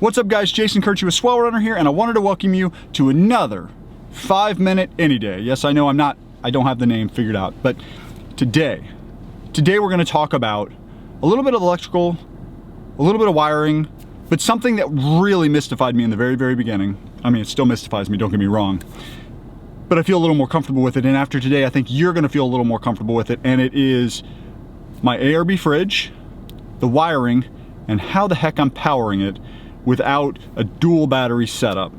What's up guys, Jason Kirchie with Swell Runner here, and I wanted to welcome you to another 5-minute any day. Yes, I know I don't have the name figured out, but today we're gonna talk about a little bit of electrical, a little bit of wiring, but something that really mystified me in the very, very beginning. I mean, it still mystifies me, don't get me wrong, but I feel a little more comfortable with it, and after today, I think you're gonna feel a little more comfortable with it, and it is my ARB fridge, the wiring, and how the heck I'm powering it without a dual battery setup.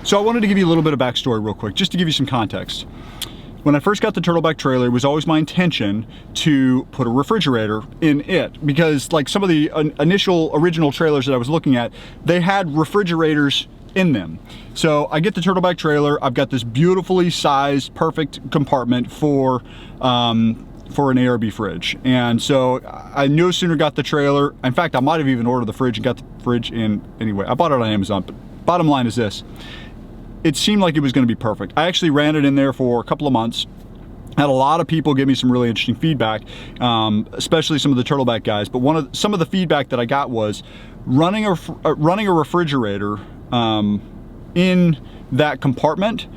So I wanted to give you a little bit of backstory real quick, just to give you some context. When I first got the turtleback trailer, it was always my intention to put a refrigerator in it, because like some of the original trailers that I was looking at, they had refrigerators in them. So I get the turtleback trailer, I've got this beautifully sized, perfect compartment for an ARB fridge. And so I no sooner got the trailer, in fact, I might have even ordered the fridge and got the fridge in anyway. I bought it on Amazon, but bottom line is this. It seemed like it was gonna be perfect. I actually ran it in there for a couple of months. Had a lot of people give me some really interesting feedback, especially some of the turtleback guys. But some of the feedback that I got was running a refrigerator in that compartment,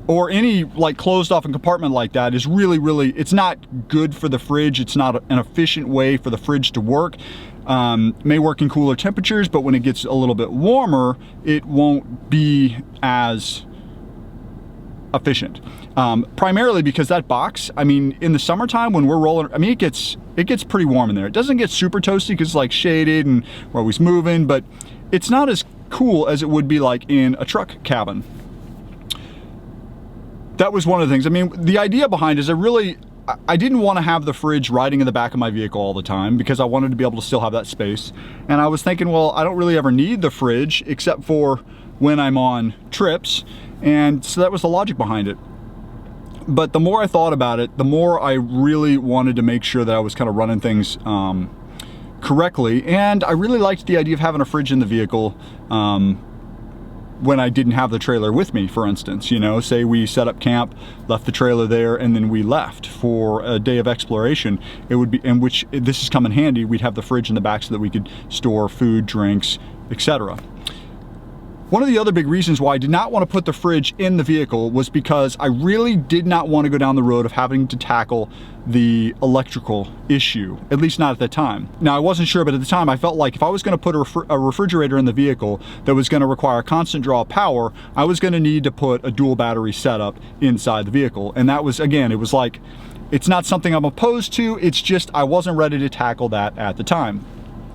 or any like closed off compartment like that, is really, it's not good for the fridge. It's not an efficient way for the fridge to work. May work in cooler temperatures, but when it gets a little bit warmer, it won't be as efficient. Primarily because that box, I mean, in the summertime when we're rolling, I mean, it gets pretty warm in there. It doesn't get super toasty because it's like shaded and we're always moving, but it's not as cool as it would be like in a truck cabin. That was one of the things. I mean, the idea behind it is I didn't want to have the fridge riding in the back of my vehicle all the time, because I wanted to be able to still have that space. And I was thinking, well, I don't really ever need the fridge except for when I'm on trips. And so that was the logic behind it. But the more I thought about it, the more I really wanted to make sure that I was kind of running things correctly. And I really liked the idea of having a fridge in the vehicle when I didn't have the trailer with me, for instance. You know, say we set up camp, left the trailer there, and then we left for a day of exploration. It would be, in which this has come in handy, we'd have the fridge in the back so that we could store food, drinks, etc. One of the other big reasons why I did not want to put the fridge in the vehicle was because I really did not want to go down the road of having to tackle the electrical issue, at least not at the time. Now, I wasn't sure, but at the time I felt like if I was going to put a refrigerator in the vehicle that was going to require a constant draw of power, I was going to need to put a dual battery setup inside the vehicle. And that was, again, it was like, it's not something I'm opposed to, it's just I wasn't ready to tackle that at the time.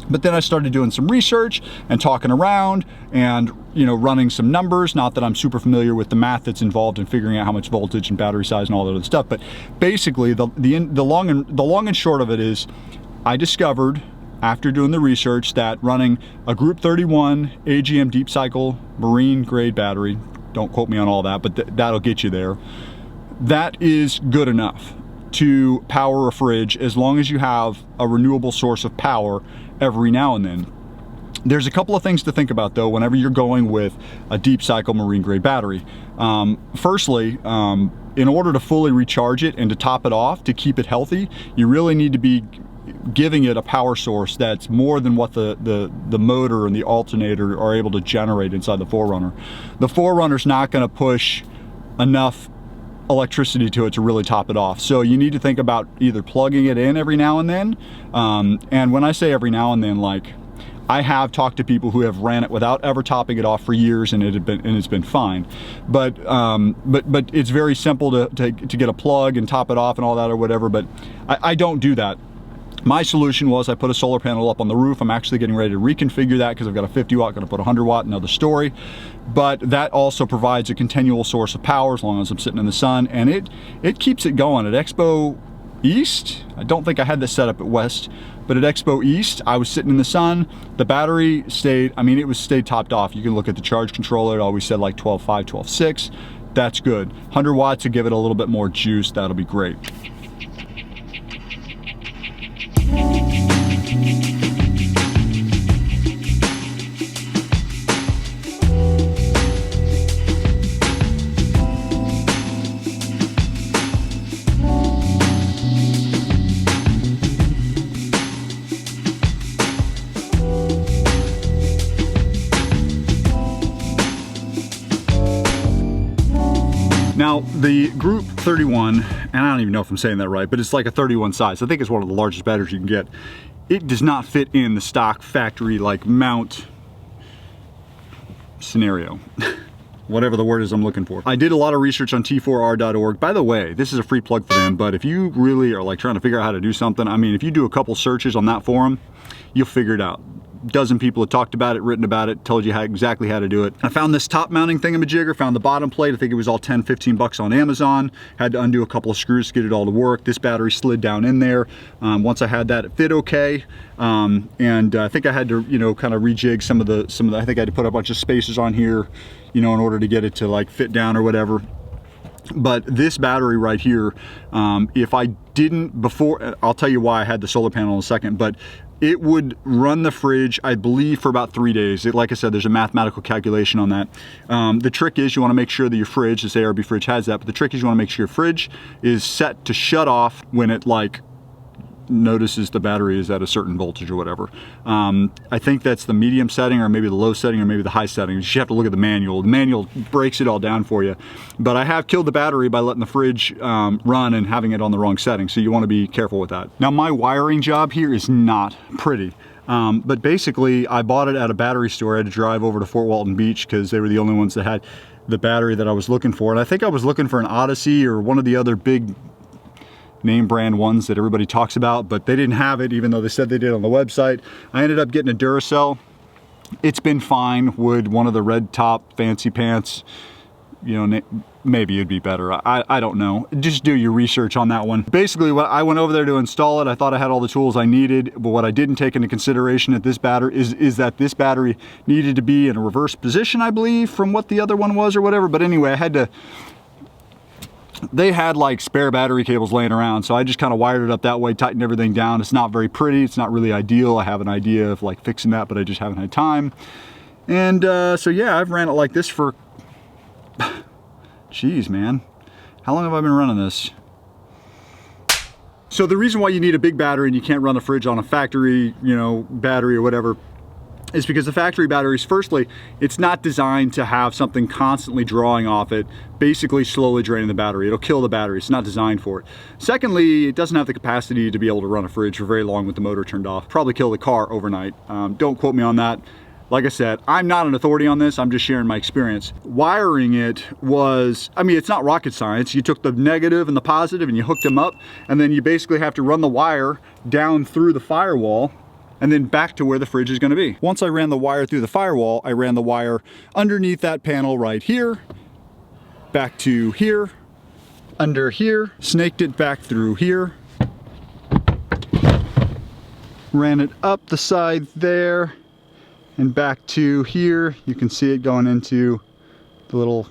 But then I started doing some research and talking around and, you know, running some numbers. Not that I'm super familiar with the math that's involved in figuring out how much voltage and battery size and all that other stuff, but basically the long and short of it is, I discovered after doing the research that running a Group 31 AGM deep cycle marine grade battery, don't quote me on all that, but that'll get you there, that is good enough to power a fridge as long as you have a renewable source of power every now and then. There's a couple of things to think about though whenever you're going with a deep cycle marine grade battery. Firstly, in order to fully recharge it and to top it off, to keep it healthy, you really need to be giving it a power source that's more than what the motor and the alternator are able to generate inside the 4Runner. The 4Runner's not going to push enough electricity to it to really top it off. So you need to think about either plugging it in every now and then. And when I say every now and then, like, I have talked to people who have ran it without ever topping it off for years, and it's been fine. But it's very simple to get a plug and top it off and all that or whatever. But I don't do that. My solution was I put a solar panel up on the roof. I'm actually getting ready to reconfigure that because I've got a 50 watt, going to put a 100 watt, another story. But that also provides a continual source of power as long as I'm sitting in the sun, and it keeps it going. At Expo East, I don't think I had this set up at West, but at Expo East, I was sitting in the sun. The battery stayed, I mean, it stayed topped off. You can look at the charge controller. It always said like 12.5, 12.6. That's good. 100 watts to give it a little bit more juice. That'll be great. Now, the Group 31, and I don't even know if I'm saying that right, but it's like a 31 size. I think it's one of the largest batteries you can get. It does not fit in the stock factory like mount scenario. Whatever the word is I'm looking for. I did a lot of research on t4r.org. By the way, this is a free plug for them, but if you really are like trying to figure out how to do something, I mean, if you do a couple searches on that forum, you'll figure it out. A dozen people have talked about it, written about it, told you exactly how to do it. I found this top mounting thingamajigger, found the bottom plate. I think it was all 10, 15 bucks on Amazon. Had to undo a couple of screws to get it all to work. This battery slid down in there. Once I had that, it fit okay. And I think I had to, you know, kind of rejig some of the, I think I had to put a bunch of spacers on here, you know, in order to get it to like fit down or whatever. But this battery right here, if I didn't before, I'll tell you why I had the solar panel in a second, but it would run the fridge, I believe, for about 3 days. Like I said, there's a mathematical calculation on that. The trick is you want to make sure that your fridge, this ARB fridge has that, but the trick is you want to make sure your fridge is set to shut off when it like notices the battery is at a certain voltage or whatever. I think that's the medium setting or maybe the low setting or maybe the high setting. You have to look at the manual. The manual breaks it all down for you. But I have killed the battery by letting the fridge run and having it on the wrong setting. So you want to be careful with that. Now my wiring job here is not pretty. But basically I bought it at a battery store. I had to drive over to Fort Walton Beach because they were the only ones that had the battery that I was looking for. And I think I was looking for an Odyssey or one of the other big name brand ones that everybody talks about, but they didn't have it even though they said they did on the website. I ended up getting a Duracell. It's been fine. Would one of the red top fancy pants, you know, maybe it'd be better. I don't know. Just do your research on that one. Basically, what I went over there to install it, I thought I had all the tools I needed, but what I didn't take into consideration at this battery is that this battery needed to be in a reverse position, I believe, from what the other one was or whatever. But anyway, I had to, they had like spare battery cables laying around, so I just kind of wired it up that way, tightened everything down. It's not very pretty, it's not really ideal. I have an idea of like fixing that, but I just haven't had time. And so yeah, I've ran it like this for, geez man, how long have I been running this? So the reason why you need a big battery and you can't run a fridge on a factory, you know, battery or whatever, is because the factory batteries, firstly, it's not designed to have something constantly drawing off it, basically slowly draining the battery. It'll kill the battery. It's not designed for it. Secondly, it doesn't have the capacity to be able to run a fridge for very long with the motor turned off. Probably kill the car overnight. Don't quote me on that. Like I said, I'm not an authority on this. I'm just sharing my experience. Wiring it was, I mean, it's not rocket science. You took the negative and the positive and you hooked them up, and then you basically have to run the wire down through the firewall and then back to where the fridge is going to be. Once I ran the wire through the firewall, I ran the wire underneath that panel right here, back to here, under here, snaked it back through here, ran it up the side there, and back to here. You can see it going into the little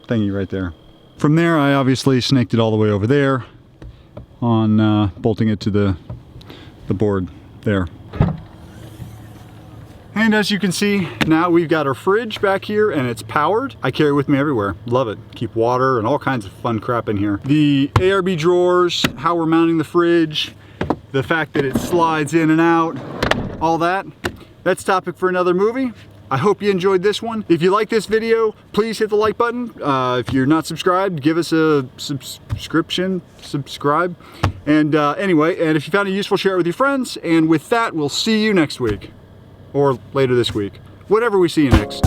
thingy right there. From there, I obviously snaked it all the way over there on bolting it to the board there. And as you can see, now we've got our fridge back here and it's powered. I carry it with me everywhere. Love it. Keep water and all kinds of fun crap in here. The ARB drawers, how we're mounting the fridge, the fact that it slides in and out, all that. That's topic for another movie. I hope you enjoyed this one. If you like this video, please hit the like button. If you're not subscribed, give us a subscribe. And anyway, and if you found it useful, share it with your friends. And with that, we'll see you next week. Or later this week. Whatever we see you next.